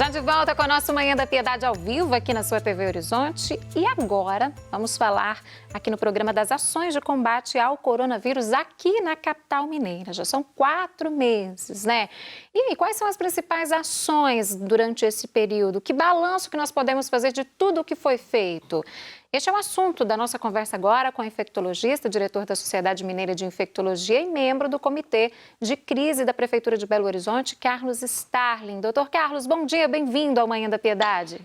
Já de volta com a nossa Manhã da Piedade ao vivo aqui na sua TV Horizonte. E agora vamos falar aqui no programa das ações de combate ao coronavírus aqui na capital mineira. Já são 4 meses, né? E aí, quais são as principais ações durante esse período? Que balanço que nós podemos fazer de tudo o que foi feito? Este é o assunto da nossa conversa agora com o infectologista, diretor da Sociedade Mineira de Infectologia e membro do Comitê de Crise da Prefeitura de Belo Horizonte, Carlos Starling. Doutor Carlos, bom dia, bem-vindo ao Manhã da Piedade.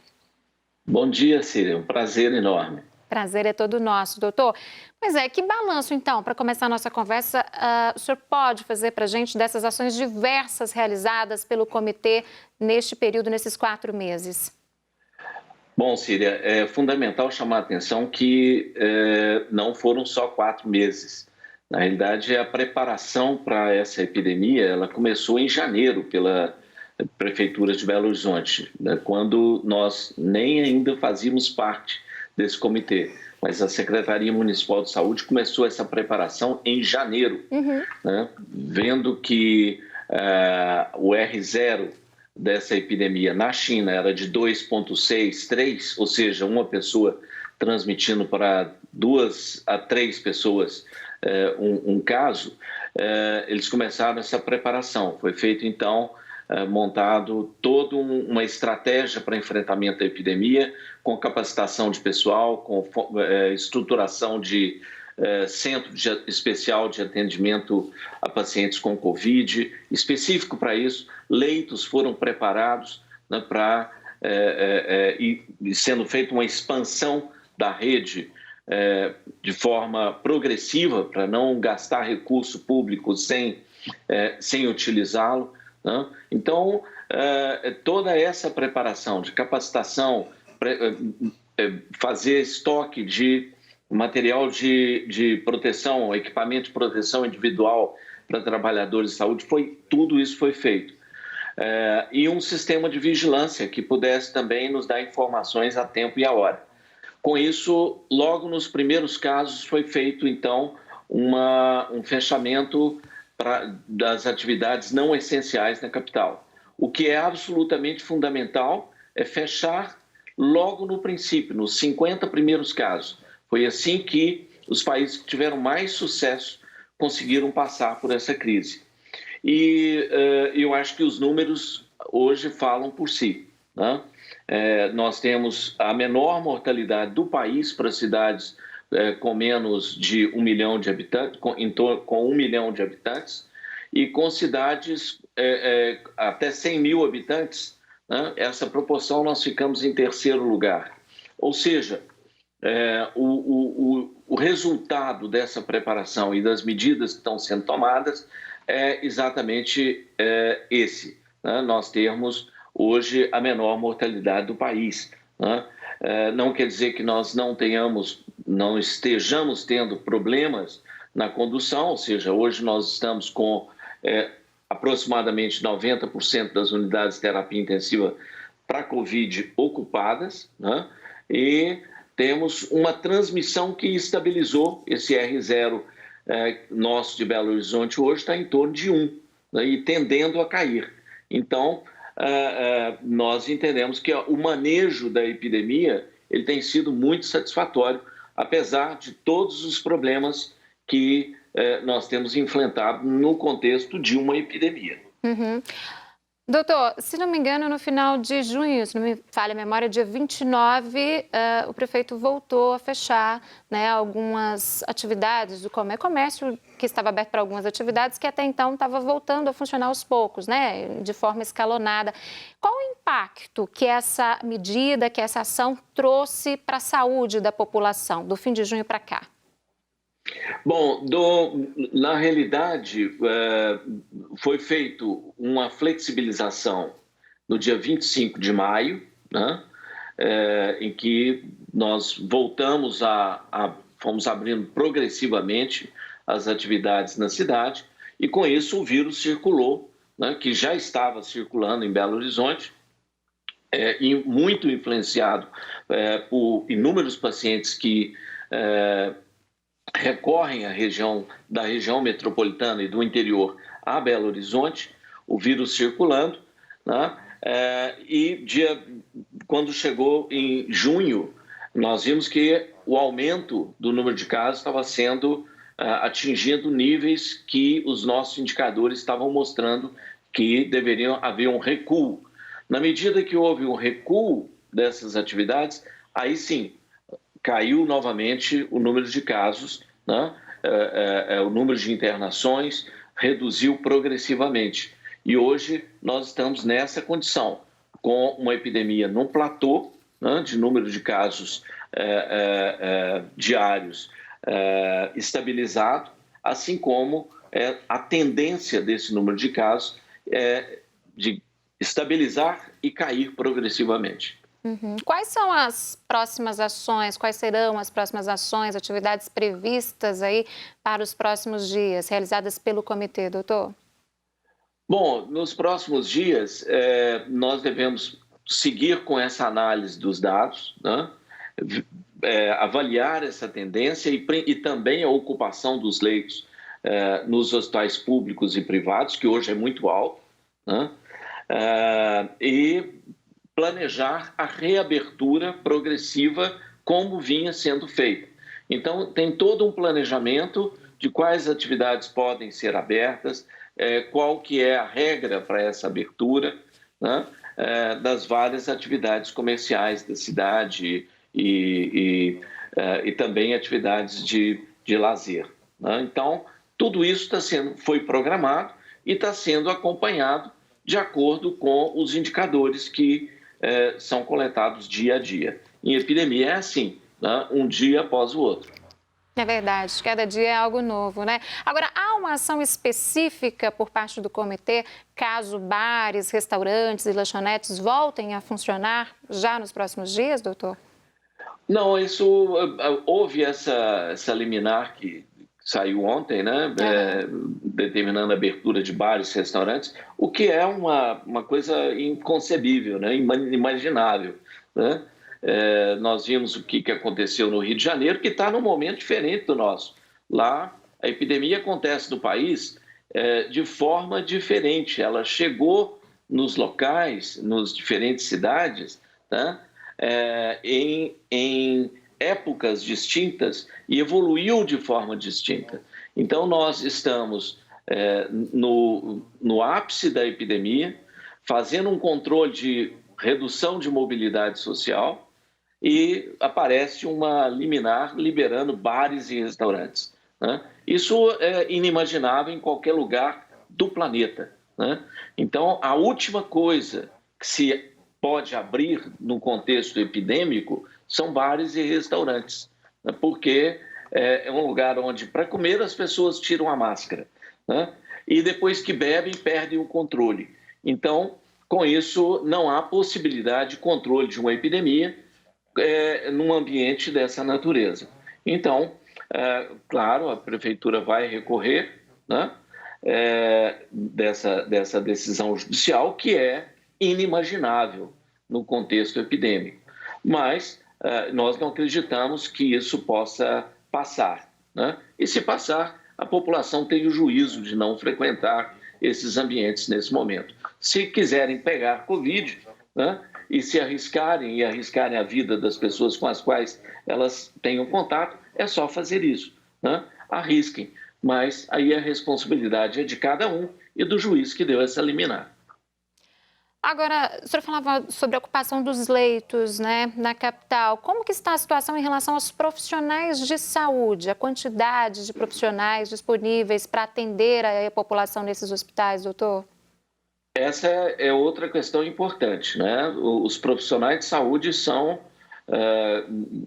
Bom dia, Síria, um prazer enorme. Prazer é todo nosso, doutor. Pois é, que balanço, então, para começar a nossa conversa, o senhor pode fazer para a gente dessas ações diversas realizadas pelo comitê neste período, nesses 4 meses? Bom, Síria, é fundamental chamar a atenção que não foram só 4 meses. Na realidade, a preparação para essa epidemia, ela começou em janeiro pela Prefeitura de Belo Horizonte, né, quando nós nem ainda fazíamos parte desse comitê. Mas a Secretaria Municipal de Saúde começou essa preparação em janeiro, né, vendo que o R0 dessa epidemia na China era de 2,6, 3, ou seja, uma pessoa transmitindo para 2 a 3 pessoas um caso, eles começaram essa preparação. Foi feito, então, montado toda uma estratégia para enfrentamento da epidemia, com capacitação de pessoal, com estruturação de centro especial de atendimento a pacientes com Covid, específico para isso. Leitos foram preparados, né, e sendo feita uma expansão da rede de forma progressiva, para não gastar recurso público sem utilizá-lo, né? Então, toda essa preparação de capacitação, fazer estoque de material de proteção, equipamento de proteção individual para trabalhadores de saúde, tudo isso foi feito. E um sistema de vigilância que pudesse também nos dar informações a tempo e a hora. Com isso, logo nos primeiros casos foi feito, então, um fechamento das atividades não essenciais na capital. O que é absolutamente fundamental é fechar logo no princípio, nos 50 primeiros casos. Foi assim que os países que tiveram mais sucesso conseguiram passar por essa crise. E eu acho que os números hoje falam por si, né? Nós temos a menor mortalidade do país para cidades com menos de 1 milhão de habitantes, com 1 milhão de habitantes, e com cidades até 100 mil habitantes, né? Essa proporção nós ficamos em terceiro lugar. Ou seja, o resultado dessa preparação e das medidas que estão sendo tomadas é exatamente esse, né? Nós temos hoje a menor mortalidade do país, né? Não quer dizer que nós não estejamos tendo problemas na condução, ou seja, hoje nós estamos com aproximadamente 90% das unidades de terapia intensiva para Covid ocupadas, né? E temos uma transmissão que estabilizou. Esse R0 nosso de Belo Horizonte hoje está em torno de 1, né, e tendendo a cair. Então, nós entendemos que o manejo da epidemia ele tem sido muito satisfatório, apesar de todos os problemas que nós temos enfrentado no contexto de uma epidemia. Doutor, se não me engano, no final de junho, se não me falha a memória, dia 29, o prefeito voltou a fechar, né, algumas atividades do comércio, que estava aberto para algumas atividades, que até então estava voltando a funcionar aos poucos, né, de forma escalonada. Qual o impacto que essa medida, que essa ação trouxe para a saúde da população, do fim de junho para cá? Bom, na realidade, foi feito uma flexibilização no dia 25 de maio, né, em que nós voltamos fomos abrindo progressivamente as atividades na cidade, e com isso o vírus circulou, né, que já estava circulando em Belo Horizonte, e muito influenciado por inúmeros pacientes que recorrem da região metropolitana e do interior a Belo Horizonte, o vírus circulando, né? Quando chegou em junho, nós vimos que o aumento do número de casos estava sendo atingindo níveis que os nossos indicadores estavam mostrando que deveriam haver um recuo. Na medida que houve um recuo dessas atividades, aí sim, caiu novamente o número de casos, né? O número de internações reduziu progressivamente. E hoje nós estamos nessa condição, com uma epidemia num platô, né, de número de casos diários estabilizado, assim como a tendência desse número de casos de estabilizar e cair progressivamente. Uhum. Quais são as próximas ações, quais serão as próximas ações, atividades previstas aí para os próximos dias, realizadas pelo comitê, doutor? Bom, nos próximos dias, nós devemos seguir com essa análise dos dados, né? Avaliar essa tendência e também a ocupação dos leitos nos hospitais públicos e privados, que hoje é muito alto, né? E planejar a reabertura progressiva como vinha sendo feita. Então, tem todo um planejamento de quais atividades podem ser abertas, qual que é a regra para essa abertura, né? Das várias atividades comerciais da cidade e também atividades de lazer, né? Então, tudo isso foi programado e está sendo acompanhado de acordo com os indicadores que são coletados dia a dia. Em epidemia é assim, né? Um dia após o outro. É verdade, cada dia é algo novo, né? Agora, há uma ação específica por parte do comitê, caso bares, restaurantes e lanchonetes voltem a funcionar já nos próximos dias, doutor? Não, houve essa liminar que saiu ontem, né? Determinando a abertura de bares e restaurantes, o que é uma coisa inconcebível, né? Inimaginável, né? Nós vimos o que aconteceu no Rio de Janeiro, que está num momento diferente do nosso. Lá, a epidemia acontece no país de forma diferente. Ela chegou nos locais, nas diferentes cidades, né? Em épocas distintas e evoluiu de forma distinta. Então, nós estamos no ápice da epidemia, fazendo um controle de redução de mobilidade social, e aparece uma liminar liberando bares e restaurantes, né? Isso é inimaginável em qualquer lugar do planeta, né? Então, a última coisa que se pode abrir no contexto epidêmico são bares e restaurantes, né? Porque é um lugar onde, para comer, as pessoas tiram a máscara, né? E depois que bebem, perdem o controle. Então, com isso, não há possibilidade de controle de uma epidemia num ambiente dessa natureza. Então, claro, a prefeitura vai recorrer, né, dessa decisão judicial, que é inimaginável no contexto epidêmico. Mas nós não acreditamos que isso possa passar, né? E se passar, a população tem o juízo de não frequentar esses ambientes nesse momento. Se quiserem pegar Covid, né, e se arriscarem a vida das pessoas com as quais elas tenham contato, é só fazer isso, né? Arrisquem, mas aí a responsabilidade é de cada um e do juiz que deu essa liminar. Agora, o senhor falava sobre a ocupação dos leitos, né, na capital. Como que está a situação em relação aos profissionais de saúde, a quantidade de profissionais disponíveis para atender a população nesses hospitais, doutor? Essa é outra questão importante, né? Os profissionais de saúde são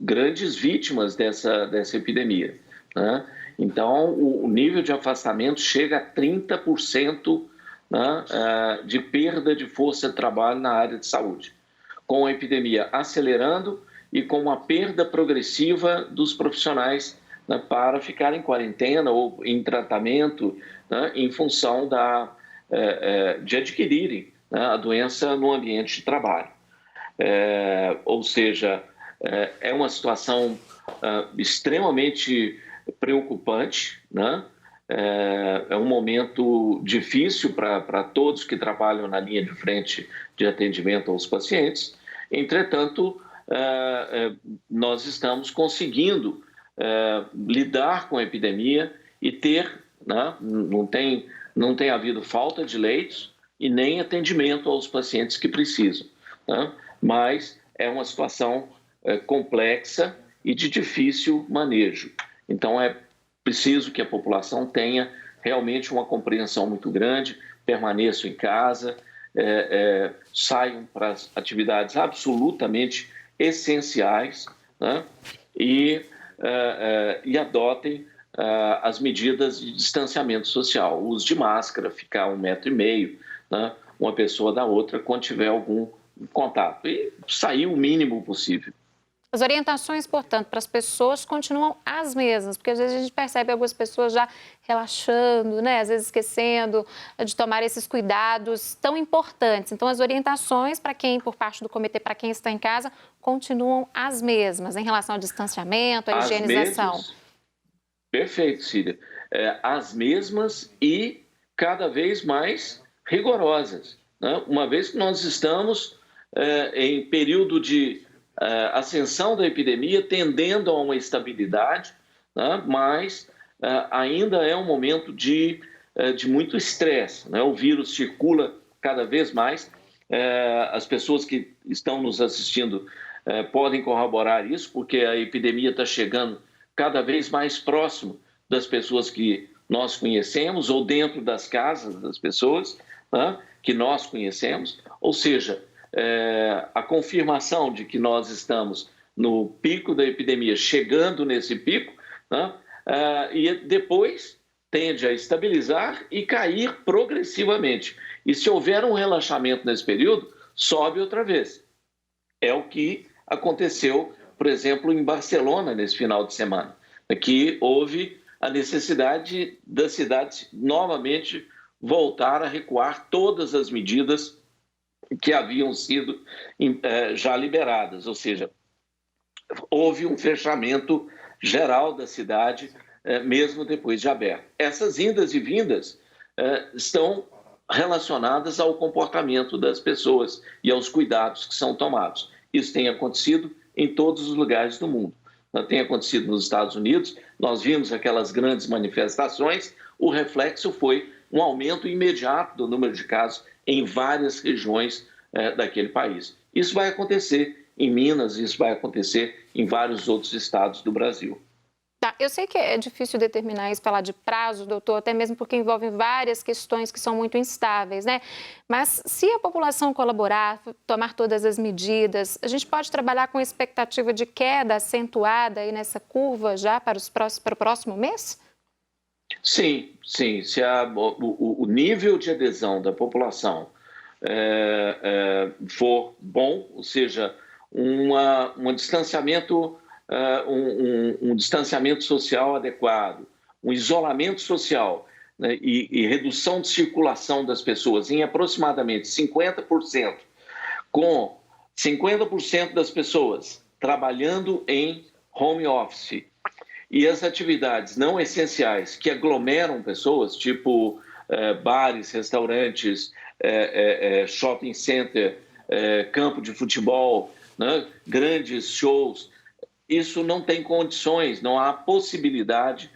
grandes vítimas dessa epidemia, né? Então, o nível de afastamento chega a 30%, né, de perda de força de trabalho na área de saúde, com a epidemia acelerando e com uma perda progressiva dos profissionais, né, para ficar em quarentena ou em tratamento, né, em função de adquirirem, né, a doença no ambiente de trabalho. Ou seja, é uma situação extremamente preocupante, né? É um momento difícil para todos que trabalham na linha de frente de atendimento aos pacientes. Entretanto, nós estamos conseguindo lidar com a epidemia e ter, né, não tem havido falta de leitos e nem atendimento aos pacientes que precisam, né? Mas é uma situação complexa e de difícil manejo. Então, é preciso que a população tenha realmente uma compreensão muito grande, permaneçam em casa, saiam para as atividades absolutamente essenciais, né? E adotem as medidas de distanciamento social, o uso de máscara, ficar 1,5 metro, né, uma pessoa da outra quando tiver algum contato e sair o mínimo possível. As orientações, portanto, para as pessoas continuam as mesmas, porque às vezes a gente percebe algumas pessoas já relaxando, né? Às vezes esquecendo de tomar esses cuidados tão importantes. Então, as orientações para quem, por parte do comitê, para quem está em casa, continuam as mesmas em relação ao distanciamento, à higienização. Perfeito, Cília. As mesmas e cada vez mais rigorosas, né? Uma vez que nós estamos em período de ascensão da epidemia, tendendo a uma estabilidade, né? Mas ainda é um momento de muito estresse, né? O vírus circula cada vez mais. As pessoas que estão nos assistindo podem corroborar isso, porque a epidemia está chegando cada vez mais próximo das pessoas que nós conhecemos ou dentro das casas das pessoas, né, que nós conhecemos. Ou seja, a confirmação de que nós estamos no pico da epidemia, chegando nesse pico, né, e depois tende a estabilizar e cair progressivamente. E se houver um relaxamento nesse período, sobe outra vez. É o que aconteceu, por exemplo, em Barcelona nesse final de semana, que houve a necessidade da cidade novamente voltar a recuar todas as medidas que haviam sido já liberadas, ou seja, houve um fechamento geral da cidade, mesmo depois de aberta. Essas indas e vindas estão relacionadas ao comportamento das pessoas e aos cuidados que são tomados. Isso tem acontecido em todos os lugares do mundo. Tem acontecido nos Estados Unidos, nós vimos aquelas grandes manifestações, o reflexo foi um aumento imediato do número de casos em várias regiões daquele país. Isso vai acontecer em Minas, isso vai acontecer em vários outros estados do Brasil. Tá, eu sei que é difícil determinar isso, falar de prazo, doutor, até mesmo porque envolve várias questões que são muito instáveis, né? Mas se a população colaborar, tomar todas as medidas, a gente pode trabalhar com expectativa de queda acentuada aí nessa curva já para o próximo mês? Sim. Se o nível de adesão da população for bom, ou seja, um distanciamento um distanciamento social adequado, um isolamento social, né, e redução de circulação das pessoas em aproximadamente 50%, com 50% das pessoas trabalhando em home office e as atividades não essenciais que aglomeram pessoas, tipo bares, restaurantes, shopping center, campo de futebol, né, grandes shows, isso não tem condições, não há possibilidade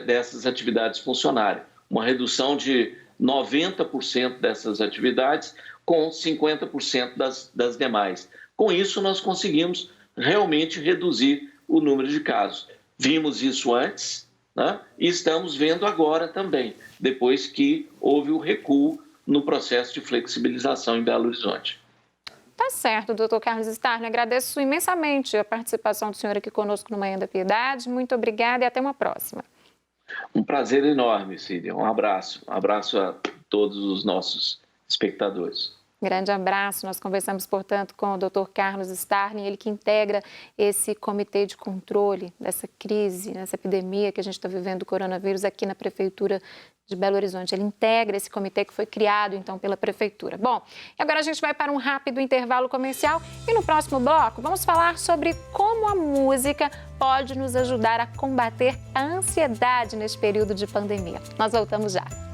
dessas atividades funcionarem. Uma redução de 90% dessas atividades com 50% das demais. Com isso, nós conseguimos realmente reduzir o número de casos. Vimos isso antes, né? E estamos vendo agora também, depois que houve o recuo no processo de flexibilização em Belo Horizonte. Tá certo, doutor Carlos Starner. Agradeço imensamente a participação do senhor aqui conosco no Manhã da Piedade. Muito obrigada e até uma próxima. Um prazer enorme, Cília. Um abraço a todos os nossos espectadores. Grande abraço. Nós conversamos, portanto, com o Dr. Carlos Starling, ele que integra esse comitê de controle dessa crise, dessa epidemia que a gente está vivendo do coronavírus aqui na Prefeitura de Belo Horizonte. Ele integra esse comitê que foi criado, então, pela Prefeitura. Bom, e agora a gente vai para um rápido intervalo comercial e no próximo bloco vamos falar sobre como a música pode nos ajudar a combater a ansiedade nesse período de pandemia. Nós voltamos já.